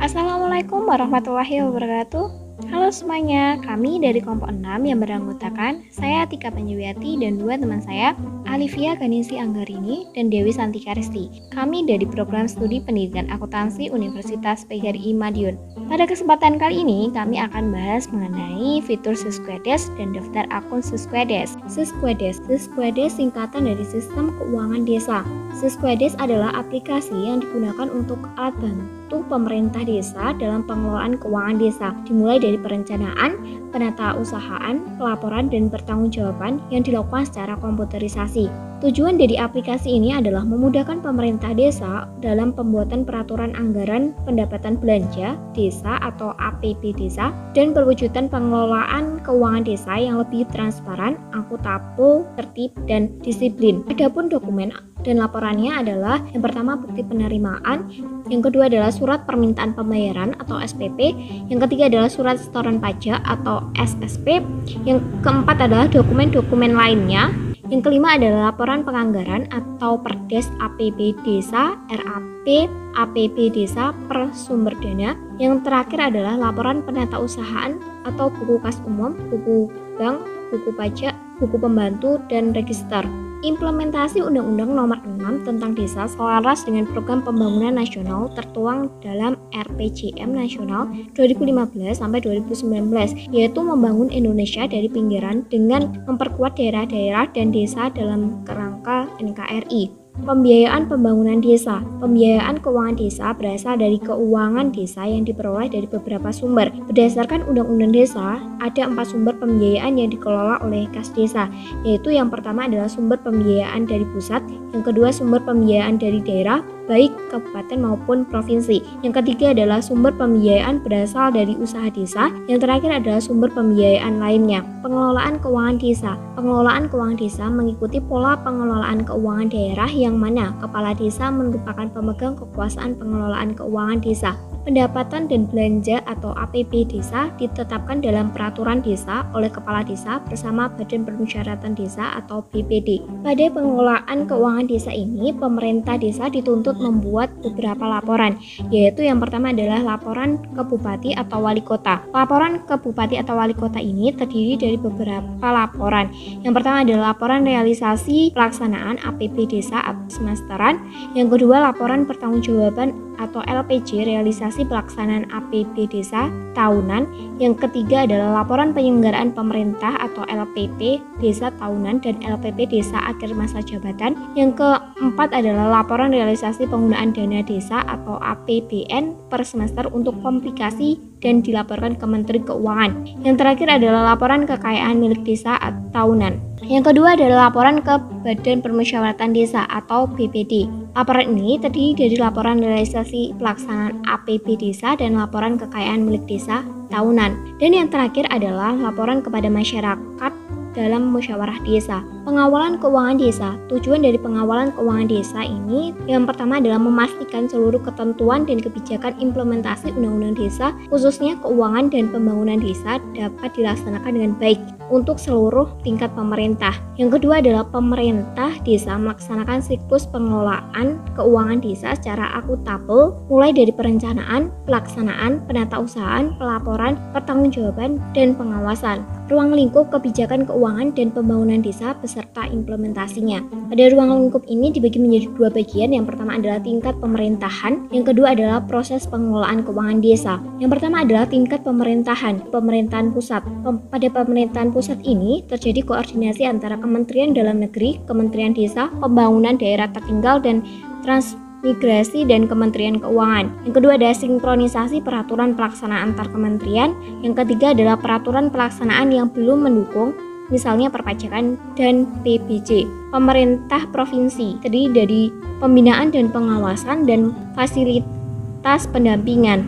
Assalamualaikum warahmatullahi wabarakatuh. Halo semuanya, kami dari kelompok 6 yang beranggotakan saya Tika Panjiwiati dan dua teman saya, Alivia Ganisi Anggarini dan Dewi Santika Risti. Kami dari program studi pendidikan akuntansi Universitas PGRI Madiun. Pada kesempatan kali ini, kami akan bahas mengenai fitur Siskuedes dan daftar akun Siskuedes. Siskuedes singkatan dari Sistem Keuangan Desa. Siskuedes adalah aplikasi yang digunakan untuk alat bantu pemerintah desa dalam pengelolaan keuangan desa, dimulai dari perencanaan, penatausahaan, pelaporan, dan pertanggungjawaban yang dilakukan secara komputerisasi. Tujuan dari aplikasi ini adalah memudahkan pemerintah desa dalam pembuatan peraturan anggaran pendapatan belanja desa atau APB desa dan perwujudan pengelolaan keuangan desa yang lebih transparan, akuntabel, tertib, dan disiplin. Adapun dokumen dan laporannya adalah yang pertama bukti penerimaan, yang kedua adalah surat permintaan pembayaran atau SPP, yang ketiga adalah surat setoran pajak atau SSP, yang keempat adalah dokumen-dokumen lainnya, yang kelima adalah laporan penganggaran atau Perdes APB Desa, RAP, APB Desa per sumber dana, yang terakhir adalah laporan penatausahaan atau buku kas umum, buku bank, buku pajak, buku pembantu, dan register. Implementasi Undang-Undang Nomor 6 tentang Desa selaras dengan Program Pembangunan Nasional tertuang dalam RPJM Nasional 2015 sampai 2019, yaitu membangun Indonesia dari pinggiran dengan memperkuat daerah-daerah dan desa dalam kerangka NKRI. Pembiayaan pembangunan desa. Pembiayaan keuangan desa berasal dari keuangan desa yang diperoleh dari beberapa sumber. Berdasarkan Undang-Undang Desa, ada 4 sumber pembiayaan yang dikelola oleh kas desa, yaitu yang pertama adalah sumber pembiayaan dari pusat, yang kedua sumber pembiayaan dari daerah, baik kabupaten maupun provinsi. Yang ketiga adalah sumber pembiayaan berasal dari usaha desa, yang terakhir adalah sumber pembiayaan lainnya. Pengelolaan keuangan desa. Pengelolaan keuangan desa mengikuti pola pengelolaan keuangan daerah yang mana kepala desa merupakan pemegang kekuasaan pengelolaan keuangan desa. Pendapatan dan belanja atau APB desa ditetapkan dalam peraturan desa oleh kepala desa bersama Badan Permusyaratan Desa atau BPD. Pada pengelolaan keuangan desa ini, pemerintah desa dituntut membuat beberapa laporan, yaitu yang pertama adalah laporan ke bupati atau wali kota. Laporan ke bupati atau wali kota ini terdiri dari beberapa laporan. Yang pertama adalah laporan realisasi pelaksanaan APB desa atau semesteran. Yang kedua, laporan pertanggungjawaban atau LPJ realisasi pelaksanaan APB desa tahunan. Yang ketiga adalah laporan penyelenggaraan pemerintah atau LPP desa tahunan dan LPP desa akhir masa jabatan. Yang keempat adalah laporan realisasi penggunaan dana desa atau APBN per semester untuk komplikasi dan dilaporkan ke Menteri Keuangan. Yang terakhir adalah laporan kekayaan milik desa tahunan. Yang kedua adalah laporan ke Badan Permusyawaratan Desa atau BPD. Laporan ini terdiri dari laporan realisasi pelaksanaan APB desa dan laporan kekayaan milik desa tahunan. Dan yang terakhir adalah laporan kepada masyarakat dalam musyawarah desa. Pengawalan keuangan desa. Tujuan dari pengawalan keuangan desa ini yang pertama adalah memastikan seluruh ketentuan dan kebijakan implementasi Undang-Undang Desa, khususnya keuangan dan pembangunan desa dapat dilaksanakan dengan baik untuk seluruh tingkat pemerintah. Yang kedua adalah pemerintah desa melaksanakan siklus pengelolaan keuangan desa secara akuntabel, mulai dari perencanaan, pelaksanaan, penatausahaan, pelaporan, pertanggungjawaban, dan pengawasan. Ruang lingkup kebijakan keuangan dan pembangunan desa beserta implementasinya. Pada ruang lingkup ini dibagi menjadi 2 bagian. Yang pertama adalah tingkat pemerintahan, yang kedua adalah proses pengelolaan keuangan desa. Yang pertama adalah tingkat pemerintahan pusat. Pada pemerintahan pusat ini terjadi koordinasi antara Kementerian Dalam Negeri, Kementerian Desa, Pembangunan Daerah Tertinggal, dan Transmigrasi dan Kementerian Keuangan. Yang kedua ada sinkronisasi peraturan pelaksanaan antar kementerian. Yang ketiga adalah peraturan pelaksanaan yang belum mendukung, misalnya perpajakan dan PBJ. Pemerintah provinsi terdiri dari pembinaan dan pengawasan dan fasilitas pendampingan.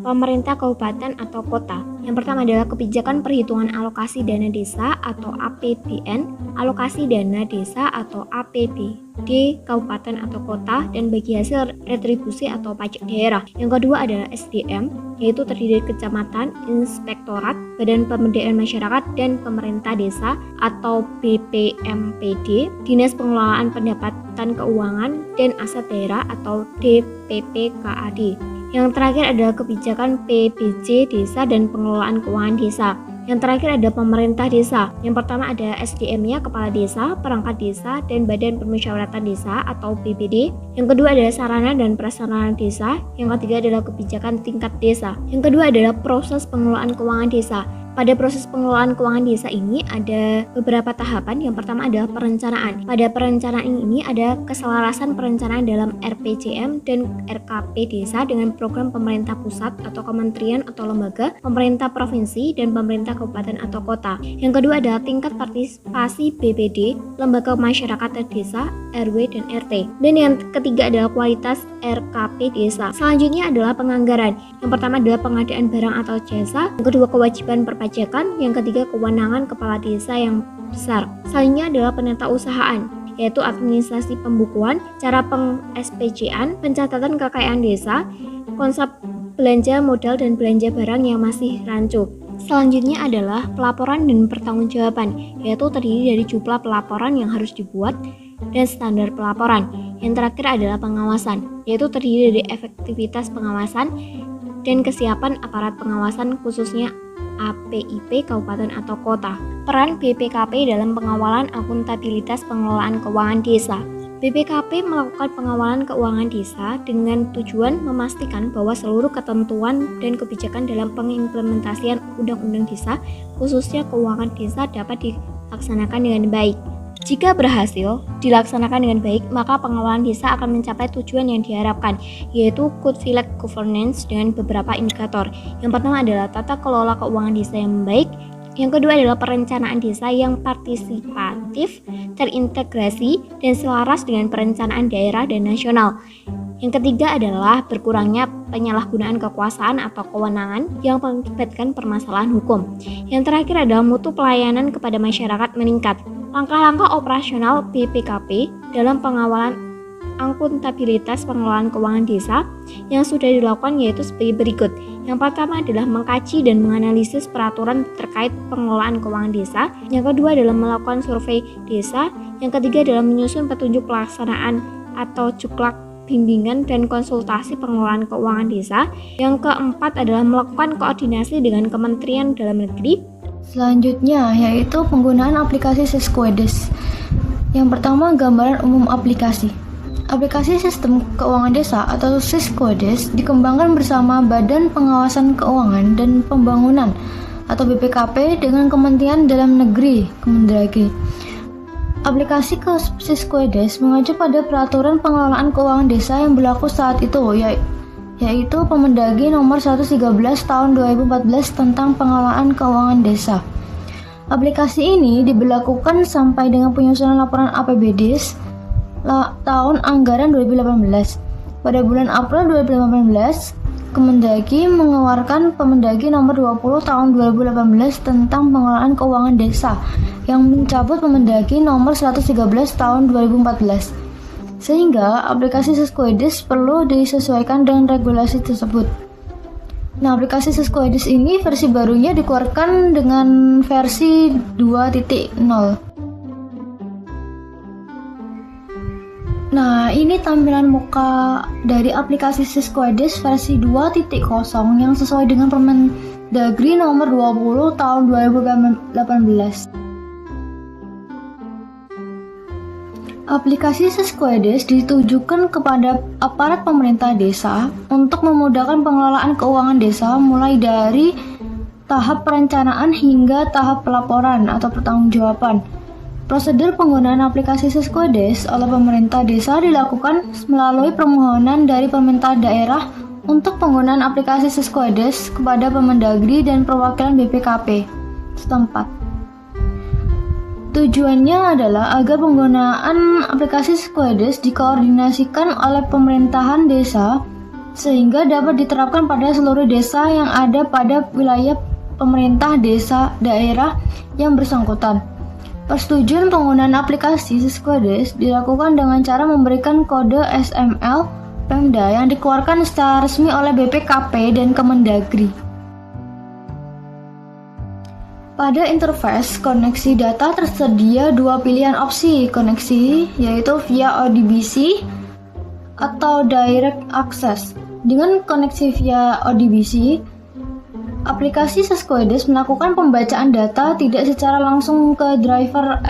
Pemerintah kabupaten atau kota. Yang pertama adalah kebijakan perhitungan alokasi dana desa atau APBN, alokasi dana desa atau APBD kabupaten atau kota, dan bagi hasil retribusi atau pajak daerah. Yang kedua adalah SDM, yaitu terdiri dari kecamatan, inspektorat, badan pemberdayaan masyarakat, dan pemerintah desa atau BPMPD, dinas pengelolaan pendapatan keuangan dan aset daerah atau DPPKAD. Yang terakhir adalah kebijakan PBJ desa dan pengelolaan keuangan desa. Yang terakhir ada pemerintah desa. Yang pertama ada SDM-nya, kepala desa, perangkat desa, dan badan permusyawaratan desa atau BPD. Yang kedua adalah sarana dan prasarana desa. Yang ketiga adalah kebijakan tingkat desa. Yang kedua adalah proses pengelolaan keuangan desa. Pada proses pengelolaan keuangan desa ini ada beberapa tahapan. Yang pertama adalah perencanaan. Pada perencanaan ini ada keselarasan perencanaan dalam RPJM dan RKP desa dengan program pemerintah pusat atau kementerian atau lembaga, pemerintah provinsi, dan pemerintah kabupaten atau kota. Yang kedua adalah tingkat partisipasi BPD, lembaga masyarakat desa, RW, dan RT. Dan yang ketiga adalah kualitas RKP desa. Selanjutnya adalah penganggaran. Yang pertama adalah pengadaan barang atau jasa. Yang kedua kewajiban perpajakan. Yang ketiga kewenangan kepala desa yang besar. Selanjutnya adalah penatausahaan, yaitu administrasi pembukuan, cara peng-SPJ-an, pencatatan kekayaan desa, konsep belanja modal dan belanja barang yang masih rancu. Selanjutnya adalah pelaporan dan pertanggungjawaban, yaitu terdiri dari jumlah pelaporan yang harus dibuat dan standar pelaporan. Yang terakhir adalah pengawasan, yaitu terdiri dari efektivitas pengawasan dan kesiapan aparat pengawasan khususnya APIP kabupaten atau kota. Peran BPKP dalam pengawalan akuntabilitas pengelolaan keuangan desa. BPKP melakukan pengawalan keuangan desa dengan tujuan memastikan bahwa seluruh ketentuan dan kebijakan dalam pengimplementasian Undang-Undang Desa, khususnya keuangan desa, dapat dilaksanakan dengan baik. Jika berhasil dilaksanakan dengan baik, maka pengelolaan desa akan mencapai tujuan yang diharapkan, yaitu good village governance dengan beberapa indikator. Yang pertama adalah tata kelola keuangan desa yang baik. Yang kedua adalah perencanaan desa yang partisipatif, terintegrasi, dan selaras dengan perencanaan daerah dan nasional. Yang ketiga adalah berkurangnya penyalahgunaan kekuasaan atau kewenangan yang mengakibatkan permasalahan hukum. Yang terakhir adalah mutu pelayanan kepada masyarakat meningkat. Langkah-langkah operasional BPKP dalam pengawalan akuntabilitas pengelolaan keuangan desa yang sudah dilakukan yaitu sebagai berikut. Yang pertama adalah mengkaji dan menganalisis peraturan terkait pengelolaan keuangan desa. Yang kedua adalah melakukan survei desa. Yang ketiga adalah menyusun petunjuk pelaksanaan atau juklak bimbingan dan konsultasi pengelolaan keuangan desa. Yang keempat adalah melakukan koordinasi dengan Kementerian Dalam Negeri. Selanjutnya yaitu penggunaan aplikasi Sysquades. Yang pertama, gambaran umum aplikasi. Aplikasi Sistem Keuangan Desa atau Sysquades dikembangkan bersama Badan Pengawasan Keuangan dan Pembangunan atau BPKP dengan Kementerian Dalam Negeri Kemendagri. Aplikasi Sysquades mengacu pada peraturan pengelolaan keuangan desa yang berlaku saat itu, yaitu Permendagri nomor 113 tahun 2014 tentang pengelolaan keuangan desa. Aplikasi ini diberlakukan sampai dengan penyusunan laporan APBD tahun anggaran 2018. Pada bulan April 2018, Kemendagri mengeluarkan Permendagri nomor 20 tahun 2018 tentang pengelolaan keuangan desa yang mencabut Permendagri nomor 113 tahun 2014. Sehingga aplikasi Sysquades perlu disesuaikan dengan regulasi tersebut. Nah, aplikasi Sysquades ini versi barunya dikeluarkan dengan versi 2.0. Nah, ini tampilan muka dari aplikasi Sysquades versi 2.0 yang sesuai dengan Permendagri nomor 20 tahun 2018. Aplikasi Sysquades ditujukan kepada aparat pemerintah desa untuk memudahkan pengelolaan keuangan desa mulai dari tahap perencanaan hingga tahap pelaporan atau pertanggungjawaban. Prosedur penggunaan aplikasi Sysquades oleh pemerintah desa dilakukan melalui permohonan dari pemerintah daerah untuk penggunaan aplikasi Sysquades kepada Permendagri dan perwakilan BPKP setempat. Tujuannya adalah agar penggunaan aplikasi Sysquades dikoordinasikan oleh pemerintahan desa sehingga dapat diterapkan pada seluruh desa yang ada pada wilayah pemerintah desa daerah yang bersangkutan. Persetujuan penggunaan aplikasi Sysquades dilakukan dengan cara memberikan kode SML Pemda yang dikeluarkan secara resmi oleh BPKP dan Kemendagri. Pada interface koneksi data tersedia dua pilihan opsi koneksi, yaitu via ODBC atau Direct Access. Dengan koneksi via ODBC, aplikasi Sysquadis melakukan pembacaan data tidak secara langsung ke driver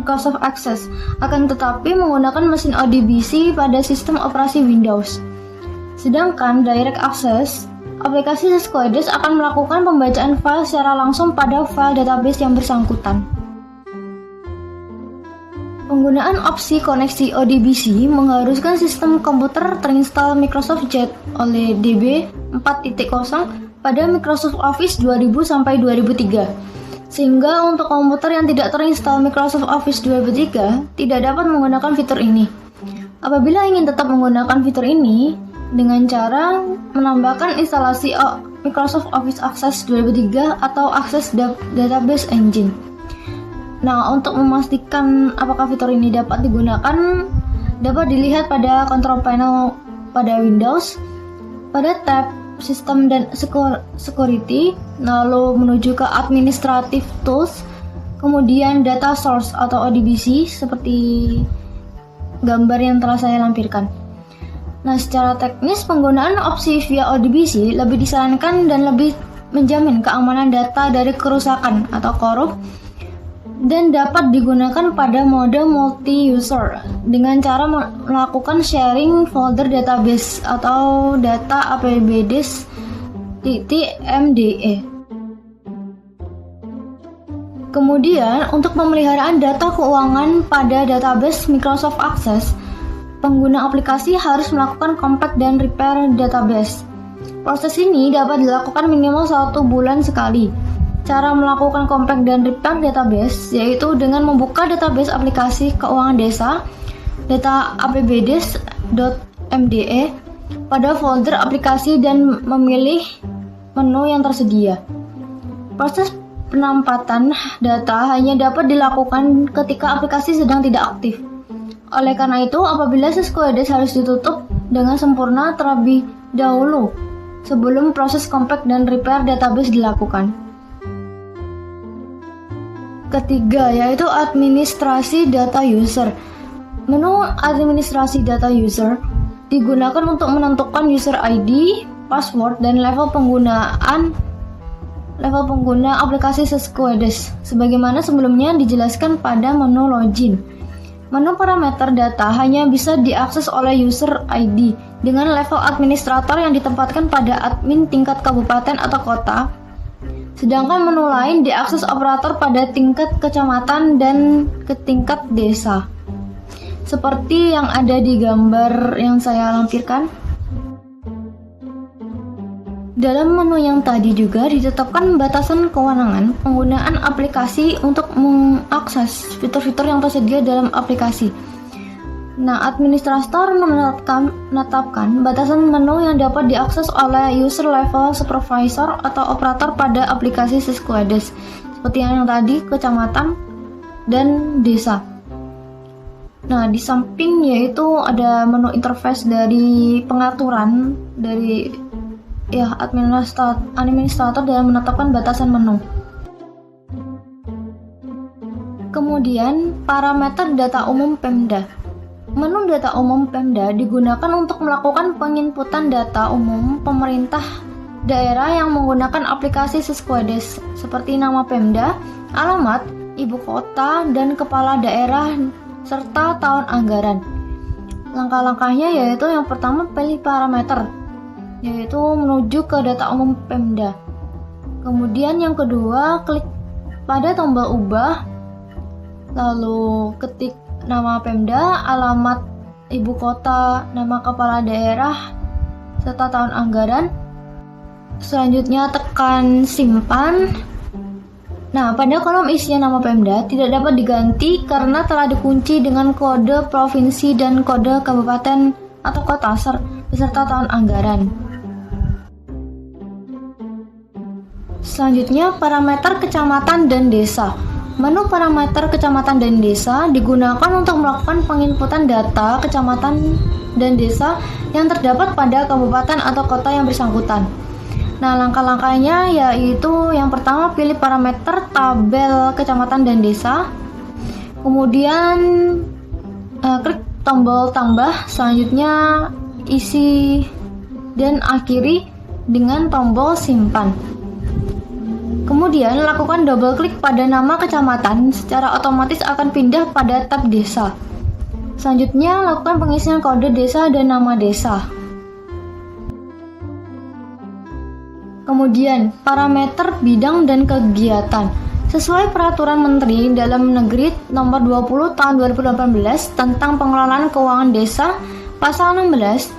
Microsoft Access, akan tetapi menggunakan mesin ODBC pada sistem operasi Windows. Sedangkan Direct Access, aplikasi Sysquadis akan melakukan pembacaan file secara langsung pada file database yang bersangkutan. Penggunaan opsi koneksi ODBC mengharuskan sistem komputer terinstall Microsoft Jet oleh DB 4.0 pada Microsoft Office 2000-2003, sehingga untuk komputer yang tidak terinstall Microsoft Office 2003 tidak dapat menggunakan fitur ini. Apabila ingin tetap menggunakan fitur ini, dengan cara menambahkan instalasi Microsoft Office Access 2003 atau Access Database Engine. Nah, untuk memastikan apakah fitur ini dapat digunakan, dapat dilihat pada control panel pada Windows, pada tab Sistem dan Security, lalu menuju ke Administrative Tools, kemudian Data Source atau ODBC seperti gambar yang telah saya lampirkan. Nah, secara teknis penggunaan opsi via ODBC lebih disarankan dan lebih menjamin keamanan data dari kerusakan atau korup, dan dapat digunakan pada mode multi-user dengan cara melakukan sharing folder database atau data apbdisk.mde. Kemudian, untuk pemeliharaan data keuangan pada database Microsoft Access, pengguna aplikasi harus melakukan compact dan repair database. Proses ini dapat dilakukan minimal 1 bulan sekali. Cara melakukan compact dan repair database yaitu dengan membuka database aplikasi keuangan desa, data apbdisk.mde pada folder aplikasi dan memilih menu yang tersedia. Proses penempatan data hanya dapat dilakukan ketika aplikasi sedang tidak aktif. Oleh karena itu, apabila Sysquadis harus ditutup dengan sempurna terlebih dahulu sebelum proses compact dan repair database dilakukan. Ketiga, yaitu administrasi data user. Menu administrasi data user digunakan untuk menentukan user ID, password, dan level pengguna aplikasi Sysquadis, sebagaimana sebelumnya dijelaskan pada menu login. Menu parameter data hanya bisa diakses oleh user ID dengan level administrator yang ditempatkan pada admin tingkat kabupaten atau kota. Sedangkan menu lain diakses operator pada tingkat kecamatan dan ke tingkat desa. Seperti yang ada di gambar yang saya lampirkan. Dalam menu yang tadi juga ditetapkan batasan kewenangan penggunaan aplikasi untuk mengakses fitur-fitur yang tersedia dalam aplikasi. Nah, administrator menetapkan batasan menu yang dapat diakses oleh user level supervisor atau operator pada aplikasi Sysquadis, seperti yang tadi, kecamatan dan desa. Nah, di samping yaitu ada menu interface dari pengaturan dari administrator dalam menetapkan batasan menu. Kemudian, parameter data umum Pemda. Menu data umum Pemda digunakan untuk melakukan penginputan data umum pemerintah daerah yang menggunakan aplikasi Sysquadis, seperti nama Pemda, alamat, ibu kota, dan kepala daerah, serta tahun anggaran. Langkah-langkahnya yaitu yang pertama, pilih parameter, yaitu menuju ke data umum Pemda. Kemudian yang kedua, klik pada tombol ubah, lalu ketik nama Pemda, alamat ibu kota, nama kepala daerah, serta tahun anggaran. Selanjutnya tekan simpan. Nah, pada kolom isian nama Pemda tidak dapat diganti karena telah dikunci dengan kode provinsi dan kode kabupaten atau kota beserta tahun anggaran. Selanjutnya, parameter kecamatan dan desa. Menu parameter kecamatan dan desa digunakan untuk melakukan penginputan data kecamatan dan desa yang terdapat pada kabupaten atau kota yang bersangkutan. Nah, langkah-langkahnya yaitu yang pertama, pilih parameter tabel kecamatan dan desa. Kemudian klik tombol tambah. Selanjutnya isi dan akhiri dengan tombol simpan. Kemudian lakukan double klik pada nama kecamatan, secara otomatis akan pindah pada tab desa. Selanjutnya lakukan pengisian kode desa dan nama desa. Kemudian parameter bidang dan kegiatan. Sesuai peraturan Menteri Dalam Negeri Nomor 20 Tahun 2018 tentang pengelolaan keuangan desa, pasal 16,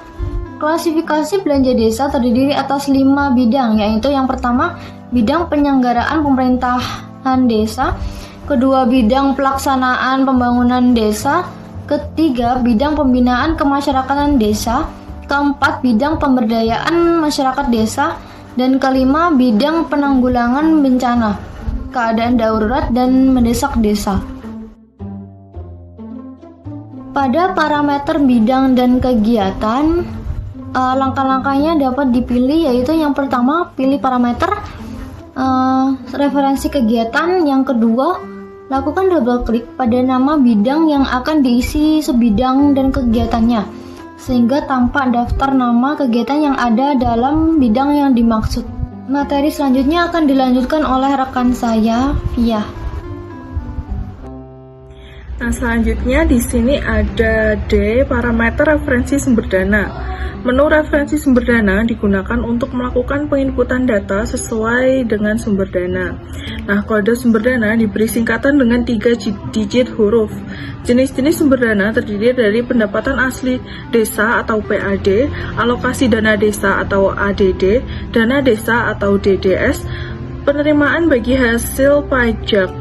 klasifikasi belanja desa terdiri atas 5 bidang, yaitu yang pertama, bidang penyelenggaraan pemerintahan desa, kedua, bidang pelaksanaan pembangunan desa, ketiga, bidang pembinaan kemasyarakatan desa, keempat, bidang pemberdayaan masyarakat desa, dan kelima, bidang penanggulangan bencana, keadaan darurat dan mendesak desa. Pada parameter bidang dan kegiatan, langkah-langkahnya dapat dipilih, yaitu yang pertama, pilih parameter referensi kegiatan. Yang kedua, lakukan double klik pada nama bidang yang akan diisi sebidang dan kegiatannya, sehingga tampak daftar nama kegiatan yang ada dalam bidang yang dimaksud. Materi selanjutnya akan dilanjutkan oleh rekan saya, Via. Nah, selanjutnya di sini ada D, parameter referensi sumber dana. Menu referensi sumber dana digunakan untuk melakukan penginputan data sesuai dengan sumber dana. Nah, kode sumber dana diberi singkatan dengan 3 digit huruf. Jenis-jenis sumber dana terdiri dari pendapatan asli desa atau PAD, alokasi dana desa atau ADD, dana desa atau DDS, penerimaan bagi hasil pajak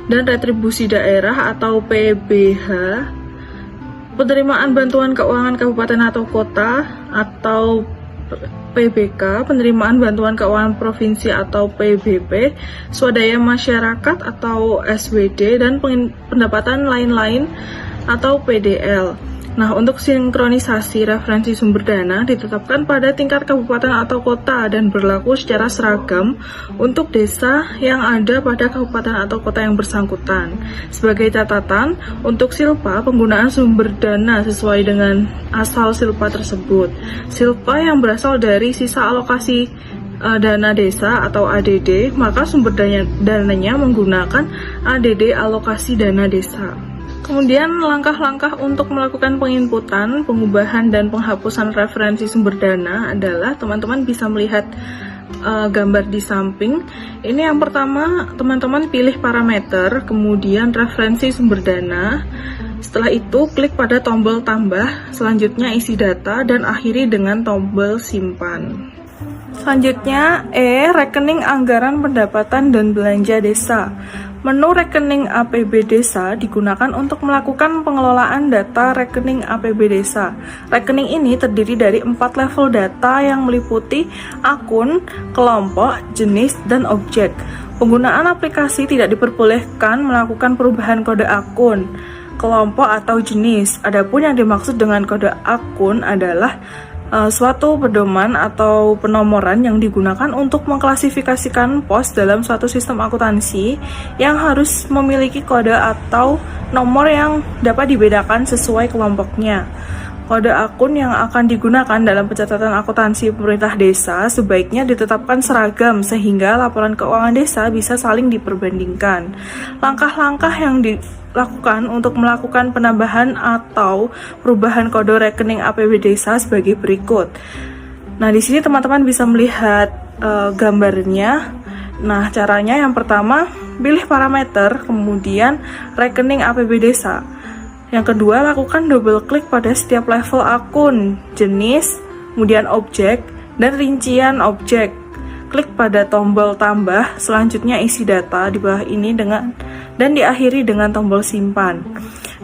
dan retribusi daerah atau PBH, penerimaan bantuan keuangan kabupaten atau kota atau PBK, penerimaan bantuan keuangan provinsi atau PBP, swadaya masyarakat atau SWD, dan pendapatan lain-lain atau PDL. Nah, untuk sinkronisasi referensi sumber dana ditetapkan pada tingkat kabupaten atau kota dan berlaku secara seragam untuk desa yang ada pada kabupaten atau kota yang bersangkutan. Sebagai catatan, untuk silpa, penggunaan sumber dana sesuai dengan asal silpa tersebut. Silpa yang berasal dari sisa alokasi dana desa atau ADD, maka sumber dananya menggunakan ADD alokasi dana desa. Kemudian langkah-langkah untuk melakukan penginputan, pengubahan, dan penghapusan referensi sumber dana adalah teman-teman bisa melihat gambar di samping. Ini yang pertama, teman-teman pilih parameter, kemudian referensi sumber dana. Setelah itu klik pada tombol tambah, selanjutnya isi data, dan akhiri dengan tombol simpan. Selanjutnya E, rekening anggaran pendapatan dan belanja desa. Menu rekening APB desa digunakan untuk melakukan pengelolaan data rekening APB desa. Rekening ini terdiri dari 4 level data yang meliputi akun, kelompok, jenis, dan objek. Penggunaan aplikasi tidak diperbolehkan melakukan perubahan kode akun, kelompok, atau jenis. Adapun yang dimaksud dengan kode akun adalah suatu pedoman atau penomoran yang digunakan untuk mengklasifikasikan pos dalam suatu sistem akuntansi yang harus memiliki kode atau nomor yang dapat dibedakan sesuai kelompoknya. Kode akun yang akan digunakan dalam pencatatan akuntansi pemerintah desa sebaiknya ditetapkan seragam sehingga laporan keuangan desa bisa saling diperbandingkan. Langkah-langkah yang dilakukan untuk melakukan penambahan atau perubahan kode rekening APB desa sebagai berikut. Nah, di sini teman-teman bisa melihat gambarnya. Nah, caranya yang pertama, pilih parameter, kemudian rekening APB desa. Yang kedua, lakukan double klik pada setiap level akun, jenis, kemudian objek, dan rincian objek. Klik pada tombol tambah, selanjutnya isi data di bawah ini dan diakhiri dengan tombol simpan.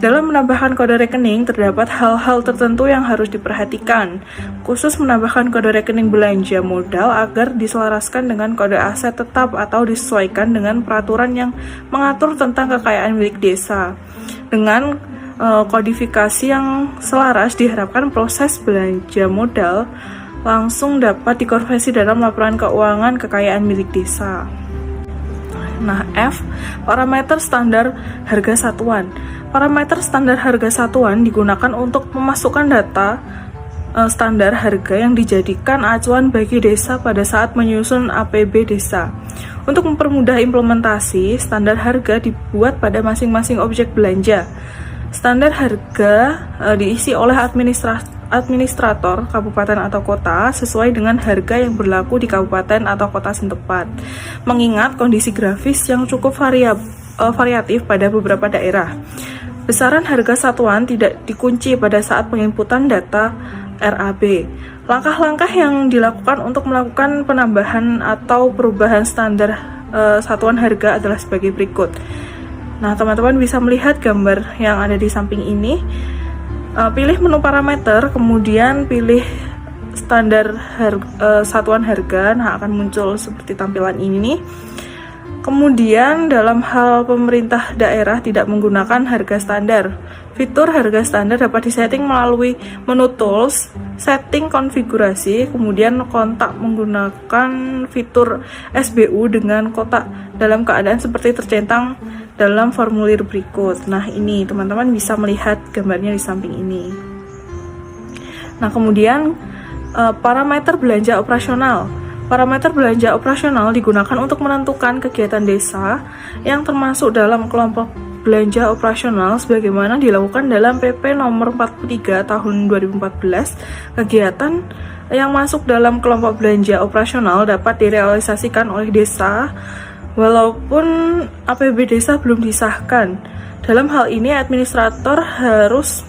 Dalam menambahkan kode rekening, terdapat hal-hal tertentu yang harus diperhatikan, khusus menambahkan kode rekening belanja modal agar diselaraskan dengan kode aset tetap atau disesuaikan dengan peraturan yang mengatur tentang kekayaan milik desa. Dengan kodifikasi yang selaras, diharapkan proses belanja modal langsung dapat dikonversi dalam laporan keuangan kekayaan milik desa. Nah, F, parameter standar harga satuan. Parameter standar harga satuan digunakan untuk memasukkan data standar harga yang dijadikan acuan bagi desa pada saat menyusun APB desa. Untuk mempermudah implementasi, standar harga dibuat pada masing-masing objek belanja. Standar harga diisi oleh administrator kabupaten atau kota sesuai dengan harga yang berlaku di kabupaten atau kota setempat. Mengingat kondisi grafis yang cukup variatif pada beberapa daerah. Besaran harga satuan tidak dikunci pada saat penginputan data RAB. Langkah-langkah yang dilakukan untuk melakukan penambahan atau perubahan standar satuan harga adalah sebagai berikut. Nah, teman-teman bisa melihat gambar yang ada di samping ini. Pilih menu parameter, kemudian pilih standar satuan harga. Nah, akan muncul seperti tampilan ini. Kemudian dalam hal pemerintah daerah tidak menggunakan harga standar. Fitur harga standar dapat disetting melalui menu tools, setting konfigurasi, kemudian kontak menggunakan fitur SBU dengan kotak dalam keadaan seperti tercentang dalam formulir berikut. Nah, ini teman-teman bisa melihat gambarnya di samping ini. Nah, kemudian parameter belanja operasional. Parameter belanja operasional digunakan untuk menentukan kegiatan desa yang termasuk dalam kelompok belanja operasional sebagaimana dilakukan dalam PP nomor 43 tahun 2014. Kegiatan yang masuk dalam kelompok belanja operasional dapat direalisasikan oleh desa walaupun APB desa belum disahkan. Dalam hal ini administrator harus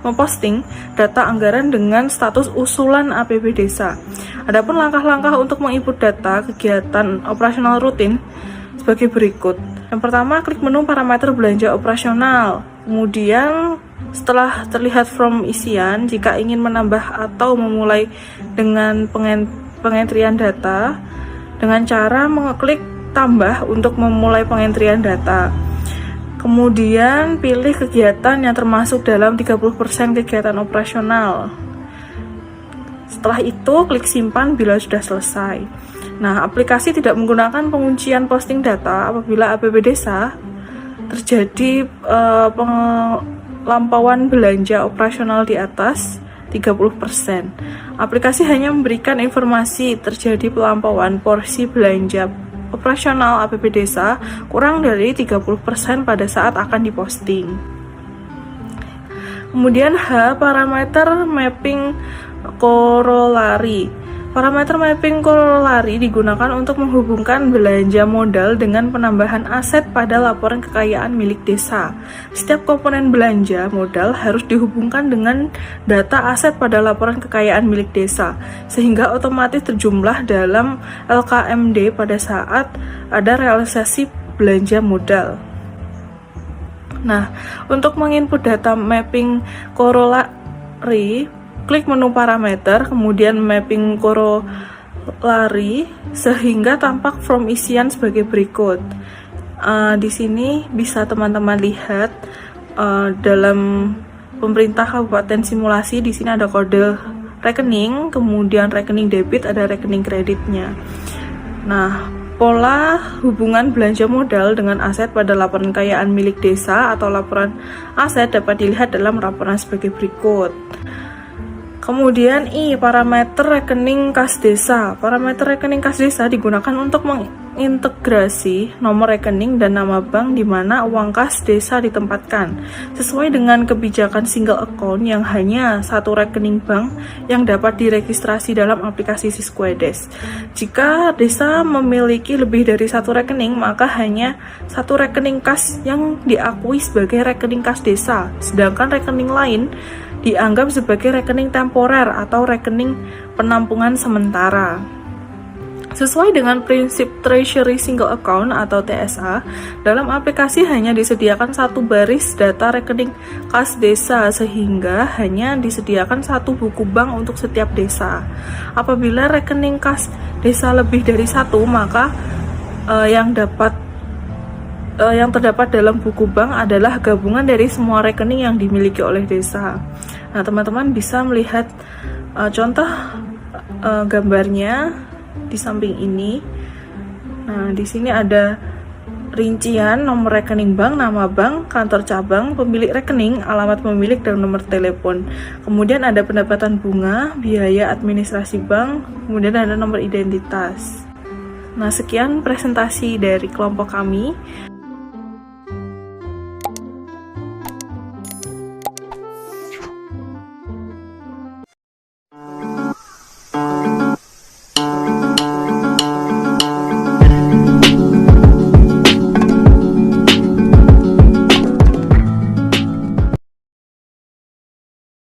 memposting data anggaran dengan status usulan APB desa. Adapun langkah-langkah untuk menginput data kegiatan operasional rutin sebagai berikut. Yang pertama, klik menu parameter belanja operasional. Kemudian setelah terlihat from isian, jika ingin menambah atau memulai dengan pengentrian data dengan cara mengeklik tambah untuk memulai pengentrian data. Kemudian pilih kegiatan yang termasuk dalam 30% kegiatan operasional. Setelah itu klik simpan bila sudah selesai. Nah, aplikasi tidak menggunakan penguncian posting data apabila APB desa terjadi pelampauan belanja operasional di atas 30%. Aplikasi hanya memberikan informasi terjadi pelampauan porsi belanja operasional APB desa kurang dari 30% pada saat akan diposting. Kemudian parameter mapping korolari. Parameter mapping korolari digunakan untuk menghubungkan belanja modal dengan penambahan aset pada laporan kekayaan milik desa. Setiap komponen belanja modal harus dihubungkan dengan data aset pada laporan kekayaan milik desa, sehingga otomatis terjumlah dalam LKMD pada saat ada realisasi belanja modal. Nah, untuk menginput data mapping korolari, klik menu parameter, kemudian mapping korolari, sehingga tampak from isian sebagai berikut. Di sini bisa teman-teman lihat dalam pemerintah kabupaten simulasi. Di sini ada kode rekening, kemudian rekening debit, ada rekening kreditnya. Nah, pola hubungan belanja modal dengan aset pada laporan kekayaan milik desa atau laporan aset dapat dilihat dalam laporan sebagai berikut. Kemudian parameter rekening kas desa. Parameter rekening kas desa digunakan untuk mengintegrasi nomor rekening dan nama bank di mana uang kas desa ditempatkan, sesuai dengan kebijakan single account yang hanya satu rekening bank yang dapat diregistrasi dalam aplikasi Siskuedes. Jika desa memiliki lebih dari satu rekening, maka hanya satu rekening kas yang diakui sebagai rekening kas desa, sedangkan rekening lain dianggap sebagai rekening temporer atau rekening penampungan sementara. Sesuai dengan prinsip Treasury Single Account atau TSA, dalam aplikasi hanya disediakan satu baris data rekening kas desa sehingga hanya disediakan satu buku bank untuk setiap desa. Apabila rekening kas desa lebih dari satu, maka yang terdapat dalam buku bank adalah gabungan dari semua rekening yang dimiliki oleh desa. Nah, teman-teman bisa melihat contoh gambarnya di samping ini. Nah, di sini ada rincian nomor rekening bank, nama bank, kantor cabang, pemilik rekening, alamat pemilik, dan nomor telepon. Kemudian ada pendapatan bunga, biaya administrasi bank, kemudian ada nomor identitas. Nah, sekian presentasi dari kelompok kami.